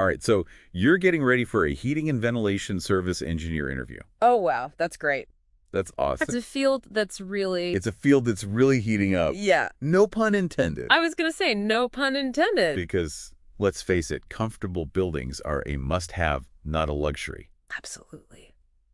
All right, so you're getting ready for a heating and ventilation service engineer interview. Oh, wow. That's great. That's It's awesome. a field that's really... It's a field that's really heating up. Yeah. No pun intended. I was going to say, no pun intended. Because, let's face it, comfortable buildings are a must-have, not a luxury. Absolutely.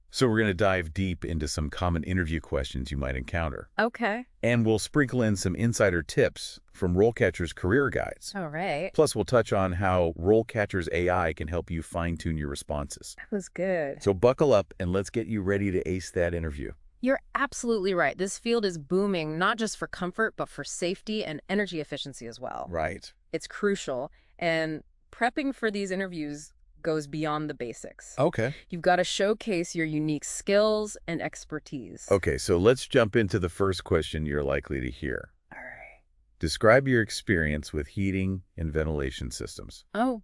So we're going to dive deep into some common interview questions you might encounter. Okay. And we'll sprinkle in some insider tips from RoleCatcher's career guides. All right. Plus, we'll touch on how RoleCatcher's AI can help you fine-tune your responses. That was good. So buckle up and let's get you ready to ace that interview. You're absolutely right. This field is booming, not just for comfort, but for safety and energy efficiency as well. Right. It's crucial. And prepping for these interviews goes beyond the basics. Okay. You've got to showcase your unique skills and expertise. Okay, so let's jump into the first question you're likely to hear. All right. Describe your experience with heating and ventilation systems. Oh,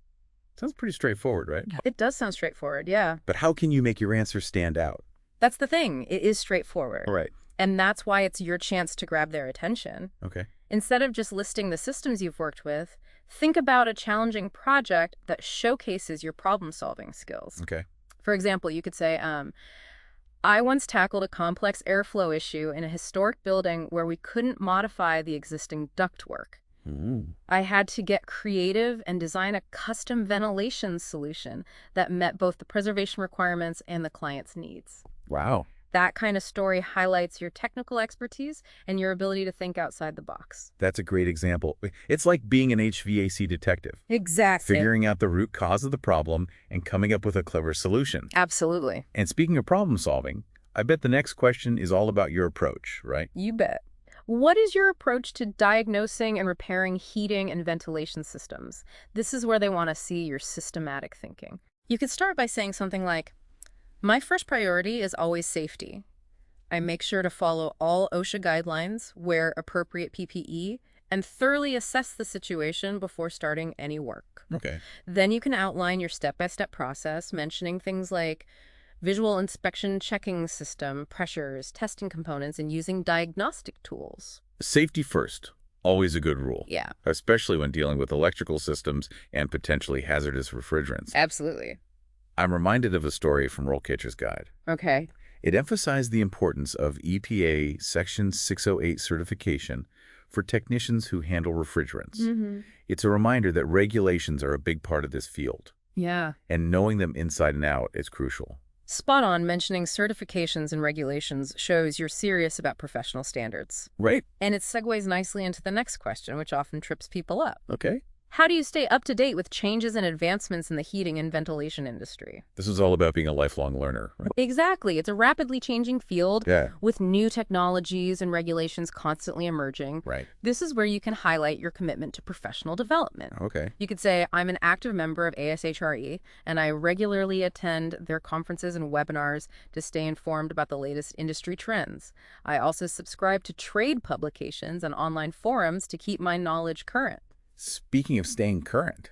Sounds pretty straightforward, right? it does sound straightforward, yeah. But how can you make your answer stand out? That's the thing. It is straightforward. All right. And that's why it's your chance to grab their attention. Okay. Instead of just listing the systems you've worked with, think about a challenging project that showcases your problem-solving skills. Okay. For example, you could say, I once tackled a complex airflow issue in a historic building where we couldn't modify the existing ductwork. I had to get creative and design a custom ventilation solution that met both the preservation requirements and the client's needs. Wow. That kind of story highlights your technical expertise and your ability to think outside the box. That's a great example. It's like being an HVAC detective, Exactly. figuring out the root cause of the problem and coming up with a clever solution. Absolutely. And speaking of problem solving, I bet the next question is all about your approach, right? You bet. What is your approach to diagnosing and repairing heating and ventilation systems? This is where they want to see your systematic thinking. You could start by saying something like, my first priority is always safety. I make sure to follow all OSHA guidelines, wear appropriate PPE, and thoroughly assess the situation before starting any work. Okay. Then you can outline your step-by-step process, mentioning things like visual inspection checking system, pressures, testing components, and using diagnostic tools. Safety first. Always a good rule. Yeah. Especially when dealing with electrical systems and potentially hazardous refrigerants. Absolutely. I'm reminded of a story from RoleCatcher's Guide. Okay. It emphasized the importance of EPA Section 608 certification for technicians who handle refrigerants. It's a reminder that regulations are a big part of this field, Yeah. and knowing them inside and out is crucial. Spot on. Mentioning certifications and regulations shows you're serious about professional standards. Right. And it segues nicely into the next question, which often trips people up. Okay. How do you stay up to date with changes and advancements in the heating and ventilation industry? This is all about being a lifelong learner, right? Exactly. It's a rapidly changing field Yeah. with new technologies and regulations constantly emerging. Right. This is where you can highlight your commitment to professional development. Okay. You could say, I'm an active member of ASHRE, and I regularly attend their conferences and webinars to stay informed about the latest industry trends. I also subscribe to trade publications and online forums to keep my knowledge current. Speaking of staying current,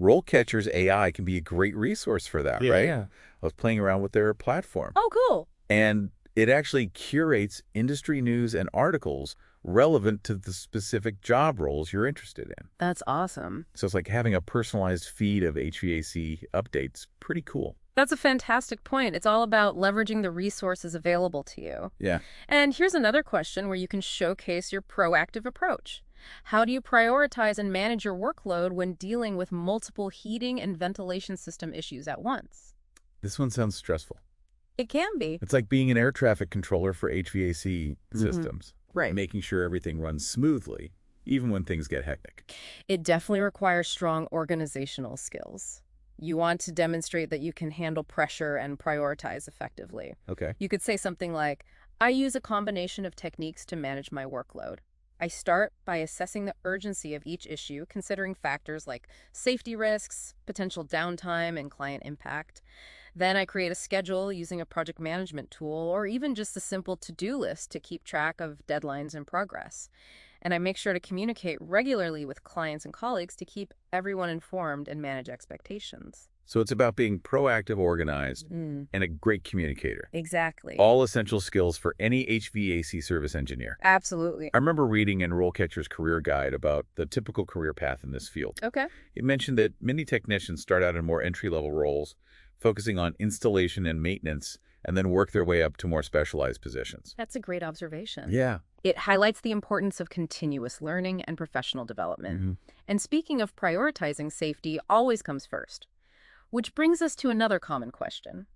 RoleCatcher's AI can be a great resource for that, right? Yeah. I was playing around with their platform. Oh, cool. And it actually curates industry news and articles relevant to the specific job roles you're interested in. That's awesome. So it's like having a personalized feed of HVAC updates. Pretty cool. That's a fantastic point. It's all about leveraging the resources available to you. Yeah. And here's another question where you can showcase your proactive approach. How do you prioritize and manage your workload when dealing with multiple heating and ventilation system issues at once? This one sounds stressful. It can be. It's like being an air traffic controller for HVAC systems. Right. Making sure everything runs smoothly, even when things get hectic. It definitely requires strong organizational skills. You want to demonstrate that you can handle pressure and prioritize effectively. Okay. You could say something like, I use a combination of techniques to manage my workload. I start by assessing the urgency of each issue, considering factors like safety risks, potential downtime, and client impact. Then I create a schedule using a project management tool or even just a simple to-do list to keep track of deadlines and progress. And I make sure to communicate regularly with clients and colleagues to keep everyone informed and manage expectations. So it's about being proactive, organized, Mm, and a great communicator. exactly. All essential skills for any HVAC service engineer. Absolutely. I remember reading in RoleCatcher's career guide about the typical career path in this field. Okay. It mentioned that many technicians start out in more entry-level roles, focusing on installation and maintenance, and then work their way up to more specialized positions. That's a great observation. Yeah. It highlights the importance of continuous learning and professional development. And speaking of prioritizing, safety always comes first. Which brings us to another common question.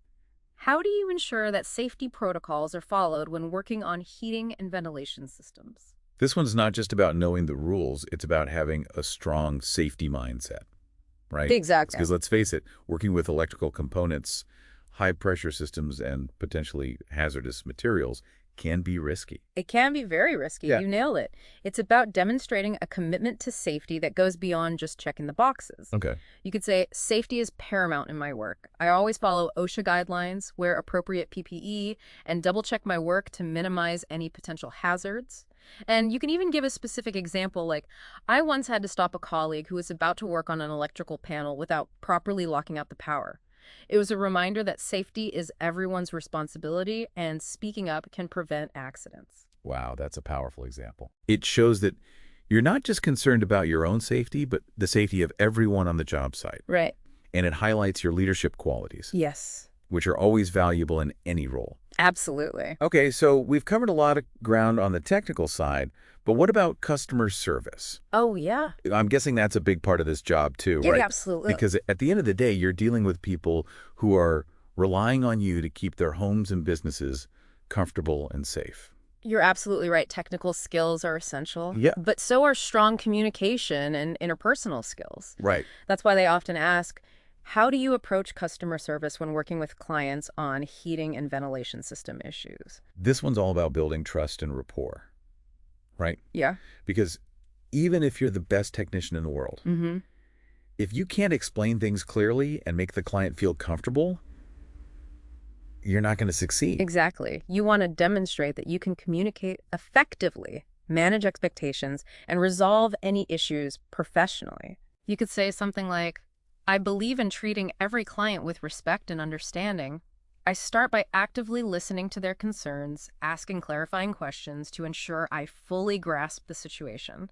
How do you ensure that safety protocols are followed when working on heating and ventilation systems? This one's not just about knowing the rules, it's about having a strong safety mindset, right? Exactly. Because let's face it, working with electrical components, high-pressure systems, and potentially hazardous materials can be risky. It can be very risky. Yeah. You nailed it. It's about demonstrating a commitment to safety that goes beyond just checking the boxes. Okay. You could say, safety is paramount in my work. I always follow OSHA guidelines, wear appropriate PPE, and double-check my work to minimize any potential hazards. And you can even give a specific example, like, I once had to stop a colleague who was about to work on an electrical panel without properly locking out the power. It was a reminder that safety is everyone's responsibility, and speaking up can prevent accidents. Wow, that's a powerful example. It shows that you're not just concerned about your own safety, but the safety of everyone on the job site. Right. And it highlights your leadership qualities, Yes. which are always valuable in any role. Absolutely. Okay, so we've covered a lot of ground on the technical side, but what about customer service? Oh, yeah. I'm guessing that's a big part of this job too, Yeah, right? absolutely. Because at the end of the day, you're dealing with people who are relying on you to keep their homes and businesses comfortable and safe. You're absolutely right. Technical skills are essential. Yeah. But so are strong communication and interpersonal skills. Right. That's why they often ask, how do you approach customer service when working with clients on heating and ventilation system issues? This one's all about building trust and rapport, right? Yeah. Because even if you're the best technician in the world, Mm-hmm. if you can't explain things clearly and make the client feel comfortable, you're not going to succeed. Exactly. You want to demonstrate that you can communicate effectively, manage expectations, and resolve any issues professionally. You could say something like, I believe in treating every client with respect and understanding. I start by actively listening to their concerns, asking clarifying questions to ensure I fully grasp the situation.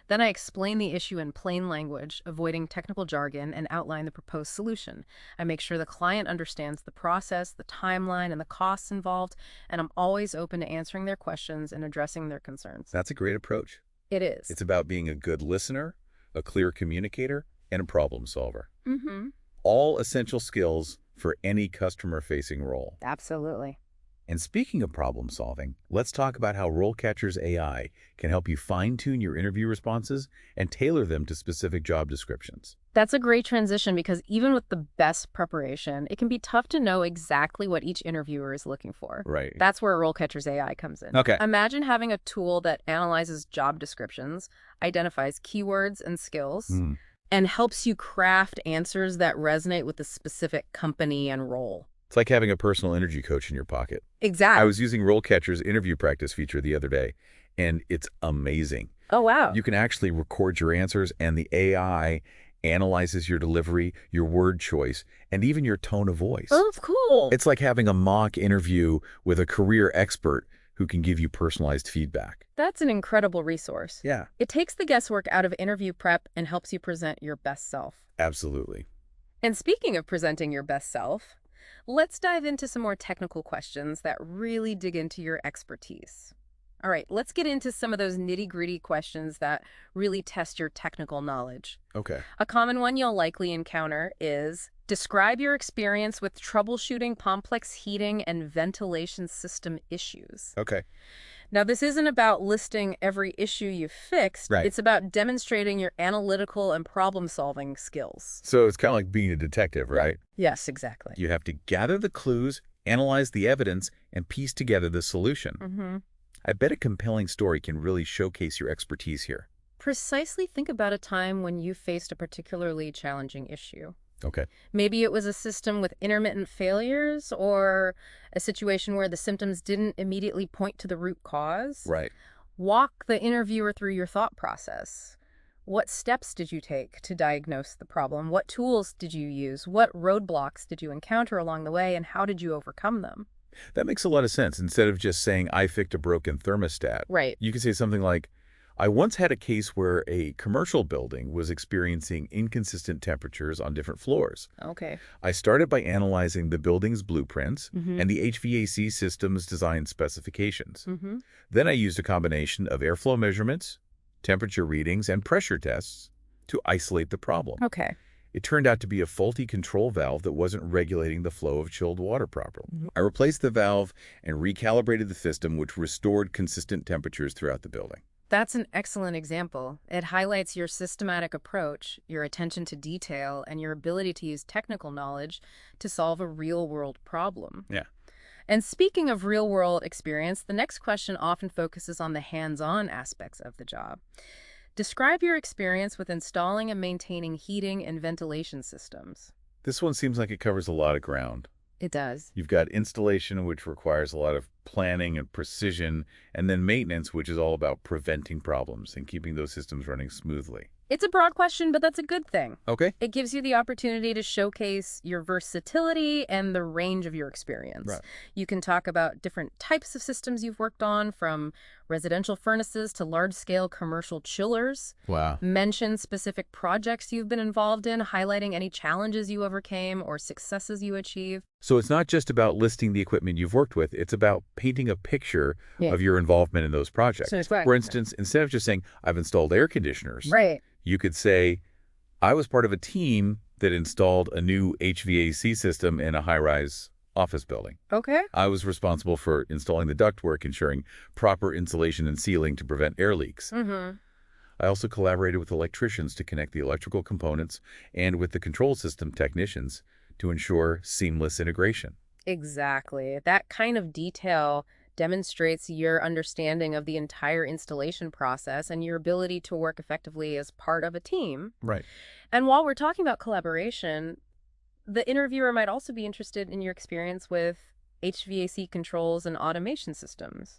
Then I explain the issue in plain language, avoiding technical jargon, and outline the proposed solution. I make sure the client understands the process, the timeline, and the costs involved, and I'm always open to answering their questions and addressing their concerns. That's a great approach. It is. It's about being a good listener, a clear communicator, and a problem solver. Mm-hmm. All essential skills for any customer-facing role. Absolutely. And speaking of problem solving, let's talk about how RoleCatcher's AI can help you fine-tune your interview responses and tailor them to specific job descriptions. That's a great transition because even with the best preparation, it can be tough to know exactly what each interviewer is looking for. Right. That's where RoleCatcher's AI comes in. Okay. Imagine having a tool that analyzes job descriptions, identifies keywords and skills, and helps you craft answers that resonate with the specific company and role. It's like having a personal energy coach in your pocket. Exactly. I was using RoleCatcher's interview practice feature the other day, and it's amazing. Oh, wow. You can actually record your answers, and the AI analyzes your delivery, your word choice, and even your tone of voice. Oh, cool. It's like having a mock interview with a career expert who can give you personalized feedback. That's an incredible resource. Yeah, It takes the guesswork out of interview prep and helps you present your best self. absolutely. And speaking of presenting your best self, let's dive into some more technical questions that really dig into your expertise. All right, let's get into some of those nitty-gritty questions that really test your technical knowledge. Okay. A common one you'll likely encounter is, describe your experience with troubleshooting complex heating and ventilation system issues. Okay. Now, this isn't about listing every issue you've fixed. Right. It's about demonstrating your analytical and problem-solving skills. So it's kind of like being a detective, right? Yes, exactly. You have to gather the clues, analyze the evidence, and piece together the solution. Mm-hmm. I bet a compelling story can really showcase your expertise here. Precisely think about a time when you faced a particularly challenging issue. Okay. Maybe it was a system with intermittent failures or a situation where the symptoms didn't immediately point to the root cause. Right. Walk the interviewer through your thought process. What steps did you take to diagnose the problem? What tools did you use? What roadblocks did you encounter along the way, and how did you overcome them? That makes a lot of sense. Instead of just saying, I fixed a broken thermostat, Right. you could say something like, I once had a case where a commercial building was experiencing inconsistent temperatures on different floors. Okay. I started by analyzing the building's blueprints Mm-hmm. and the HVAC system's design specifications. Mm-hmm. Then I used a combination of airflow measurements, temperature readings, and pressure tests to isolate the problem. Okay. It turned out to be a faulty control valve that wasn't regulating the flow of chilled water properly. I replaced the valve and recalibrated the system, which restored consistent temperatures throughout the building. That's an excellent example. It highlights your systematic approach, your attention to detail, and your ability to use technical knowledge to solve a real-world problem. Yeah. And speaking of real-world experience, the next question often focuses on the hands-on aspects of the job. Describe your experience with installing and maintaining heating and ventilation systems. This one seems like it covers a lot of ground. It does. You've got installation, which requires a lot of planning and precision, and then maintenance, which is all about preventing problems and keeping those systems running smoothly. It's a broad question, but that's a good thing. Okay. It gives you the opportunity to showcase your versatility and the range of your experience. Right. You can talk about different types of systems you've worked on, from residential furnaces to large-scale commercial chillers. Wow. Mention specific projects you've been involved in, highlighting any challenges you overcame or successes you achieved. So it's not just about listing the equipment you've worked with, it's about painting a picture Yeah. of your involvement in those projects. So it's right. For instance, instead of just saying, I've installed air conditioners, Right. you could say, I was part of a team that installed a new HVAC system in a high-rise office building. Okay. I was responsible for installing the ductwork, ensuring proper insulation and sealing to prevent air leaks. Mm-hmm. I also collaborated with electricians to connect the electrical components and with the control system technicians to ensure seamless integration. Exactly. That kind of detail demonstrates your understanding of the entire installation process and your ability to work effectively as part of a team. Right. And while we're talking about collaboration, the interviewer might also be interested in your experience with HVAC controls and automation systems.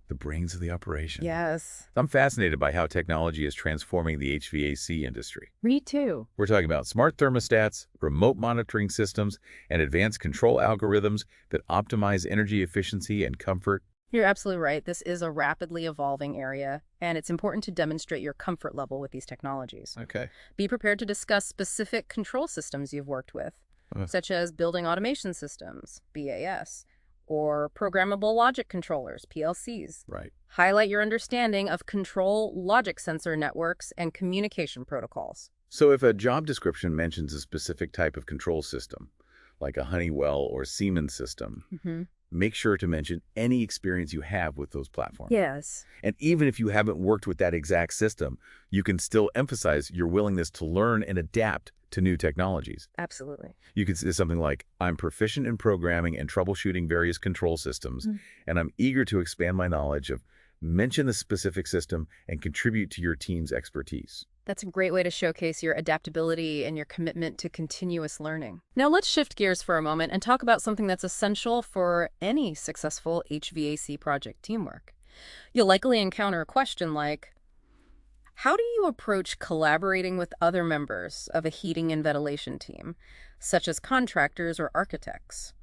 The brains of the operation. Yes. I'm fascinated by how technology is transforming the HVAC industry. Me too. We're talking about smart thermostats, remote monitoring systems, and advanced control algorithms that optimize energy efficiency and comfort. You're absolutely right. This is a rapidly evolving area, and it's important to demonstrate your comfort level with these technologies. Okay. Be prepared to discuss specific control systems you've worked with, such as building automation systems, BAS, or programmable logic controllers, PLCs. Right. Highlight your understanding of control logic sensor networks and communication protocols. So if a job description mentions a specific type of control system, like a Honeywell or Siemens system, make sure to mention any experience you have with those platforms. Yes. And even if you haven't worked with that exact system, you can still emphasize your willingness to learn and adapt to new technologies. Absolutely. You could say something like, I'm proficient in programming and troubleshooting various control systems, and I'm eager to expand my knowledge of, mention the specific system, and contribute to your team's expertise. That's a great way to showcase your adaptability and your commitment to continuous learning. Now let's shift gears for a moment and talk about something that's essential for any successful HVAC project teamwork. You'll likely encounter a question like, how do you approach collaborating with other members of a heating and ventilation team, such as contractors or architects?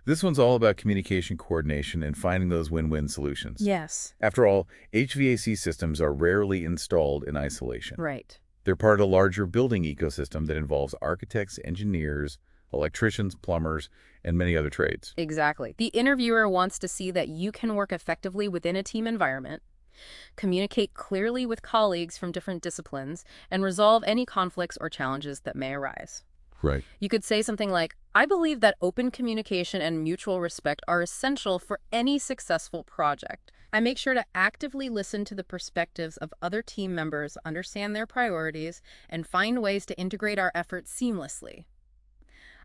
This one's all about communication coordination and finding those win-win solutions. Yes. After all, HVAC systems are rarely installed in isolation. Right. They're part of a larger building ecosystem that involves architects, engineers, electricians, plumbers, and many other trades. Exactly. The interviewer wants to see that you can work effectively within a team environment, communicate clearly with colleagues from different disciplines, and resolve any conflicts or challenges that may arise. Right. You could say something like, I believe that open communication and mutual respect are essential for any successful project. I make sure to actively listen to the perspectives of other team members, understand their priorities, and find ways to integrate our efforts seamlessly.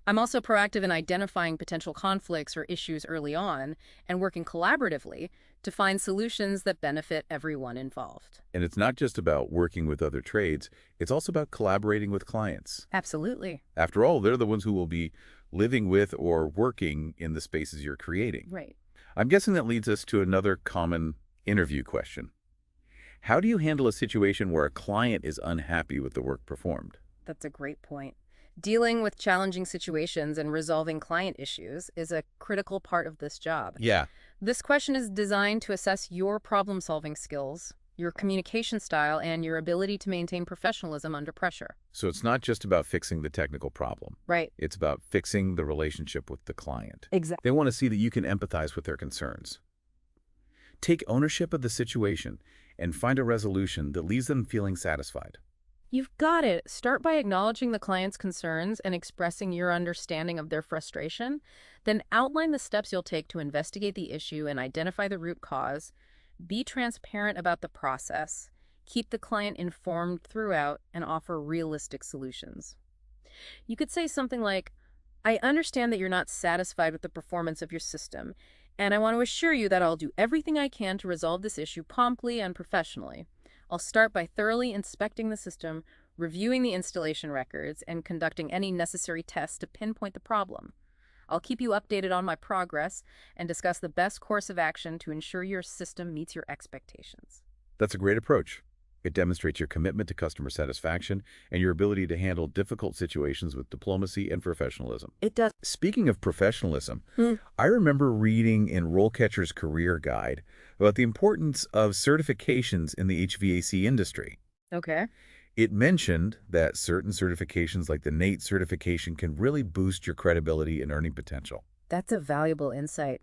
I'm also proactive in identifying potential conflicts or issues early on and working collaboratively to find solutions that benefit everyone involved. And it's not just about working with other trades, it's also about collaborating with clients. Absolutely. After all, they're the ones who will be living with or working in the spaces you're creating. Right. I'm guessing that leads us to another common interview question. How do you handle a situation where a client is unhappy with the work performed? That's a great point. Dealing with challenging situations and resolving client issues is a critical part of this job. Yeah. This question is designed to assess your problem-solving skills, your communication style, and your ability to maintain professionalism under pressure. So it's not just about fixing the technical problem. Right. It's about fixing the relationship with the client. Exactly. They want to see that you can empathize with their concerns. Take ownership of the situation and find a resolution that leaves them feeling satisfied. You've got it. Start by acknowledging the client's concerns and expressing your understanding of their frustration. Then outline the steps you'll take to investigate the issue and identify the root cause. Be transparent about the process. Keep the client informed throughout and offer realistic solutions. You could say something like, I understand that you're not satisfied with the performance of your system, and I want to assure you that I'll do everything I can to resolve this issue promptly and professionally. I'll start by thoroughly inspecting the system, reviewing the installation records, and conducting any necessary tests to pinpoint the problem. I'll keep you updated on my progress and discuss the best course of action to ensure your system meets your expectations. That's a great approach. It demonstrates your commitment to customer satisfaction and your ability to handle difficult situations with diplomacy and professionalism. It does. Speaking of professionalism, I remember reading in RoleCatcher's Career Guide about the importance of certifications in the HVAC industry. Okay. It mentioned that certain certifications like the NATE certification can really boost your credibility and earning potential. That's a valuable insight.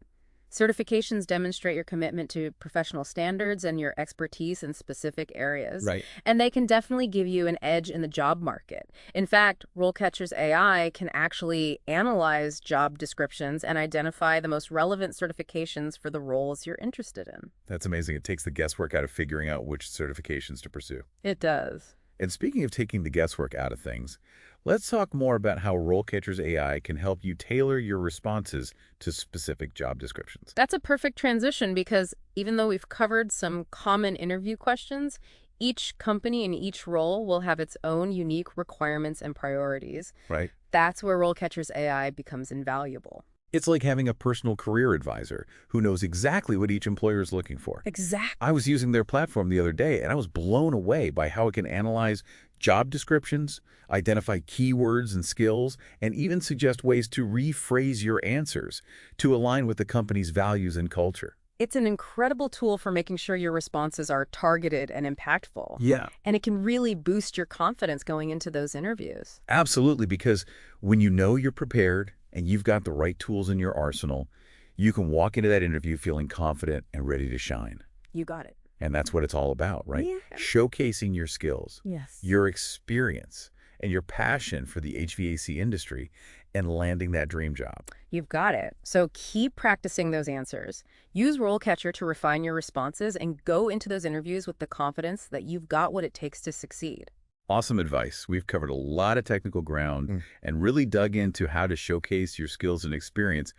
Certifications demonstrate your commitment to professional standards and your expertise in specific areas. Right. And they can definitely give you an edge in the job market. In fact, RoleCatcher's AI can actually analyze job descriptions and identify the most relevant certifications for the roles you're interested in. That's amazing. It takes the guesswork out of figuring out which certifications to pursue. It does. And speaking of taking the guesswork out of things, let's talk more about how RoleCatcher's AI can help you tailor your responses to specific job descriptions. That's a perfect transition because even though we've covered some common interview questions, each company and each role will have its own unique requirements and priorities. Right. That's where RoleCatcher's AI becomes invaluable. It's like having a personal career advisor who knows exactly what each employer is looking for. Exactly. I was using their platform the other day, and I was blown away by how it can analyze job descriptions, identify keywords and skills, and even suggest ways to rephrase your answers to align with the company's values and culture. It's an incredible tool for making sure your responses are targeted and impactful. Yeah. And it can really boost your confidence going into those interviews. Absolutely, because when you know you're prepared and you've got the right tools in your arsenal, you can walk into that interview feeling confident and ready to shine. You got it. And that's what it's all about, right? Yeah. Showcasing your skills, Yes. your experience, and your passion for the HVAC industry and landing that dream job. You've got it. So keep practicing those answers. Use RoleCatcher to refine your responses and go into those interviews with the confidence that you've got what it takes to succeed. Awesome advice. We've covered a lot of technical ground and really dug into how to showcase your skills and experience.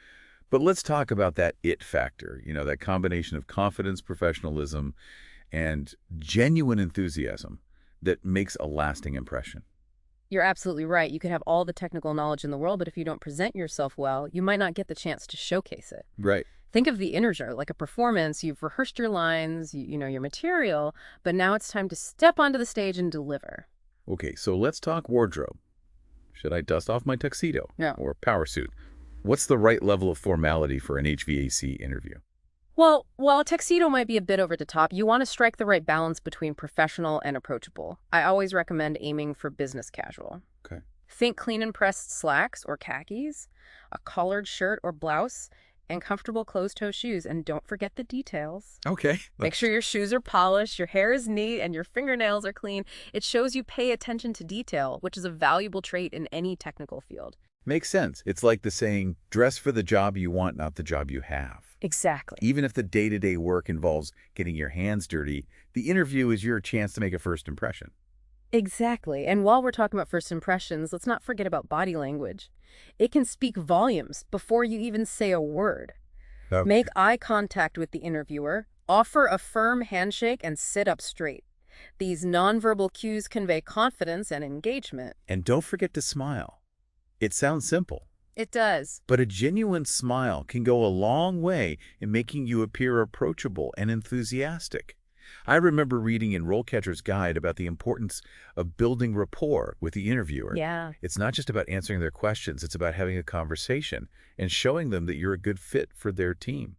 But let's talk about that it factor, that combination of confidence, professionalism, and genuine enthusiasm that makes a lasting impression. You're absolutely right. You could have all the technical knowledge in the world, but if you don't present yourself well, you might not get the chance to showcase it. Right. Think of the interview like a performance. You've rehearsed your lines, you know your material, but now it's time to step onto the stage and deliver. Okay, so let's talk wardrobe. Should I dust off my tuxedo or power suit? What's the right level of formality for an HVAC interview? Well, while a tuxedo might be a bit over the top, you want to strike the right balance between professional and approachable. I always recommend aiming for business casual. Okay. Think clean and pressed slacks or khakis, a collared shirt or blouse, and comfortable closed-toe shoes. And don't forget the details. Okay. Make sure your shoes are polished, your hair is neat, and your fingernails are clean. It shows you pay attention to detail, which is a valuable trait in any technical field. Makes sense. It's like the saying, dress for the job you want, not the job you have. Exactly. Even if the day-to-day work involves getting your hands dirty, the interview is your chance to make a first impression. Exactly. And while we're talking about first impressions, let's not forget about body language. It can speak volumes before you even say a word. Okay. Make eye contact with the interviewer, offer a firm handshake, and sit up straight. These nonverbal cues convey confidence and engagement. And don't forget to smile. It sounds simple, It does. but a genuine smile can go a long way in making you appear approachable and enthusiastic. I remember reading in RoleCatcher's guide about the importance of building rapport with the interviewer. Yeah. It's not just about answering their questions, it's about having a conversation and showing them that you're a good fit for their team.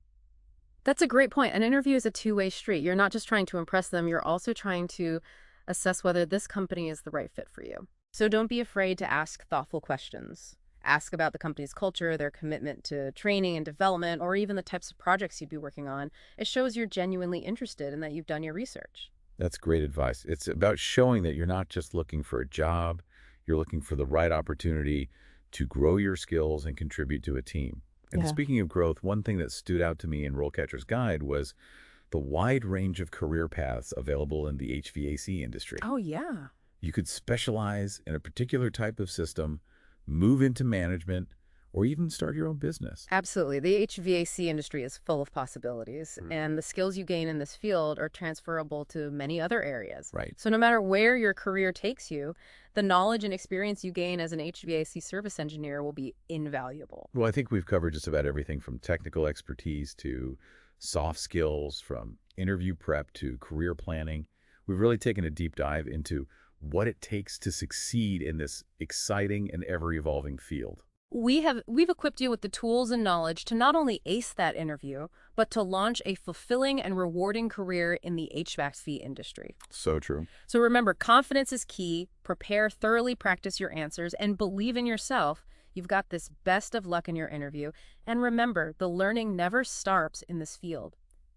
That's a great point. An interview is a two-way street. You're not just trying to impress them, you're also trying to assess whether this company is the right fit for you. So don't be afraid to ask thoughtful questions. Ask about the company's culture, their commitment to training and development, or even the types of projects you'd be working on. It shows you're genuinely interested and that you've done your research. That's great advice. It's about showing that you're not just looking for a job, you're looking for the right opportunity to grow your skills and contribute to a team. And Yeah. speaking of growth, one thing that stood out to me in RoleCatcher's guide was the wide range of career paths available in the HVAC industry. Oh, yeah. You could specialize in a particular type of system, move into management, or even start your own business. Absolutely. The HVAC industry is full of possibilities, and the skills you gain in this field are transferable to many other areas. Right. So no matter where your career takes you, the knowledge and experience you gain as an HVAC service engineer will be invaluable. Well, I think we've covered just about everything from technical expertise to soft skills, from interview prep to career planning. We've really taken a deep dive into what it takes to succeed in this exciting and ever-evolving field. We've equipped you with the tools and knowledge to not only ace that interview, but to launch a fulfilling and rewarding career in the HVAC industry. So true. So remember, confidence is key. Prepare, thoroughly practice your answers, and believe in yourself. You've got this best of luck in your interview. And remember, the learning never stops in this field.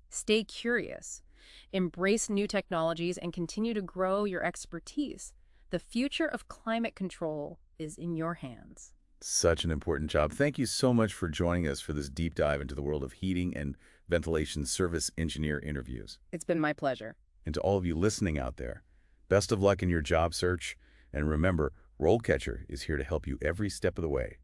Stay curious. Embrace new technologies and continue to grow your expertise. The future of climate control is in your hands. Such an important job. Thank you so much for joining us for this deep dive into the world of heating and ventilation service engineer interviews. It's been my pleasure. And to all of you listening out there, best of luck in your job search. And remember, RoleCatcher is here to help you every step of the way.